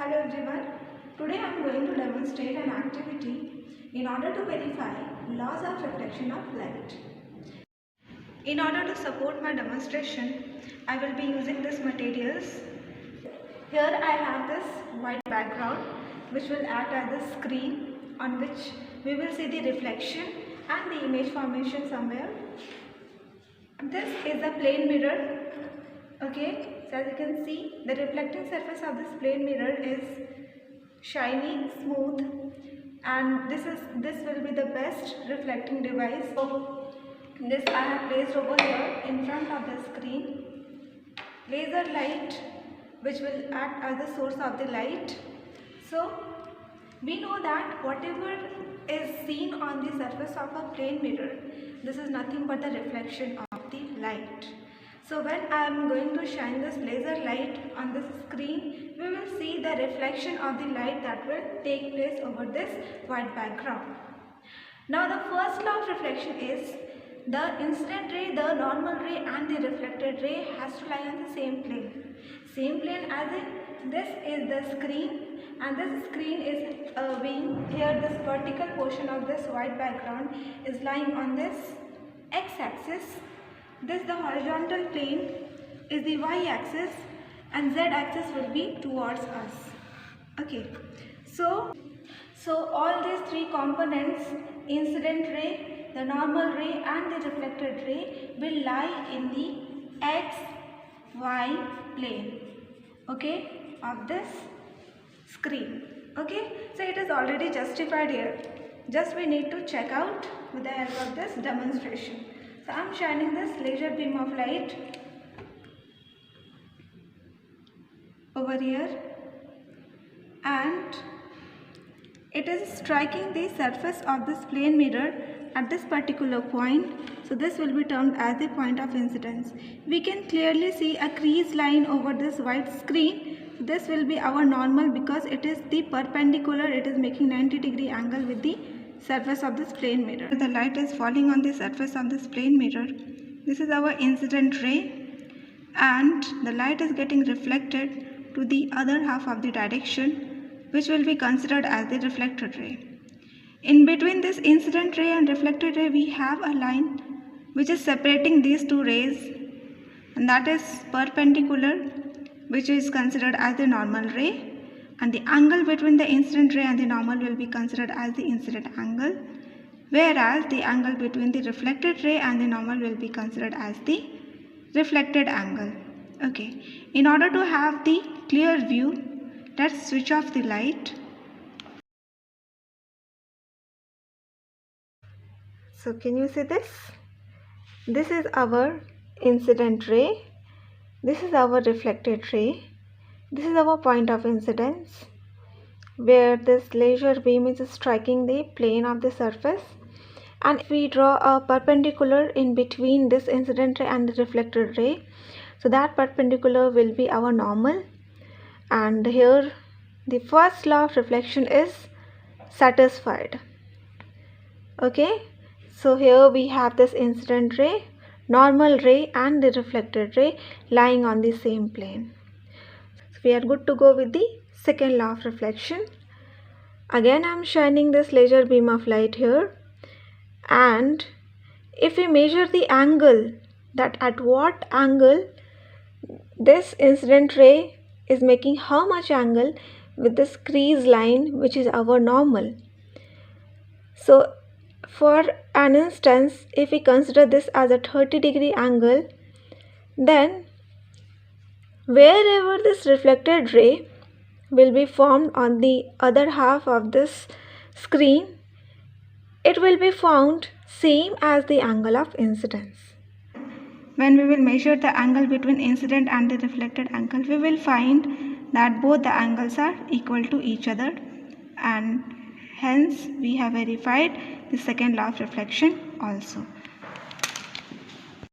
Hello everyone. Today I am going to demonstrate an activity in order to verify laws of reflection of light. In order to support my demonstration, I will be using these materials. Here I have this white background which will act as the screen on which we will see the reflection and the image formation somewhere. This is a plane mirror. Okay, so as you can see, the reflecting surface of this plane mirror is shiny, smooth, and this will be the best reflecting device. So this I have placed over here in front of the screen. Laser light, which will act as the source of the light. So we know that whatever is seen on the surface of a plane mirror, this is nothing but the reflection of the light. So when I am going to shine this laser light on this screen, we will see the reflection of the light that will take place over this white background. Now the first law of reflection is the incident ray, the normal ray and the reflected ray has to lie on the same plane. Same plane as in this is the screen, and this screen is being here, this vertical portion of this white background is lying on this x-axis. This the horizontal plane is the y-axis and z-axis will be towards us. Okay, so all these three components, incident ray, the normal ray and the reflected ray, will lie in the x, y plane, okay, of this screen. Okay, so it is already justified here. Just we need to check out with the help of this demonstration. So I am shining this laser beam of light over here and it is striking the surface of this plane mirror at this particular point. So this will be termed as the point of incidence. We can clearly see a crease line over this white screen. This will be our normal because it is the perpendicular, it is making 90-degree angle with the surface of this plane mirror. The light is falling on the surface of this plane mirror. This is our incident ray and the light is getting reflected to the other half of the direction, which will be considered as the reflected ray. In between this incident ray and reflected ray, we have a line which is separating these two rays, and that is perpendicular, which is considered as the normal ray, and the angle between the incident ray and the normal will be considered as the incident angle, whereas the angle between the reflected ray and the normal will be considered as the reflected angle. Okay, in order to have the clear view, let's switch off the light. So can you see this? This is our incident ray, this is our reflected ray, this is our point of incidence where this laser beam is striking the plane of the surface, and if we draw a perpendicular in between this incident ray and the reflected ray, so that perpendicular will be our normal, and here the first law of reflection is satisfied. Okay, so here we have this incident ray, normal ray and the reflected ray lying on the same plane. So we are good to go with the second law of reflection. Again I am shining this laser beam of light here, and if we measure the angle, that at what angle this incident ray is making how much angle with this crease line, which is our normal. So for an instance, if we consider this as a 30-degree angle, then wherever this reflected ray will be formed on the other half of this screen, it will be found same as the angle of incidence. When we will measure the angle between incident and the reflected angle, we will find that both the angles are equal to each other, and hence we have verified the second law of reflection also.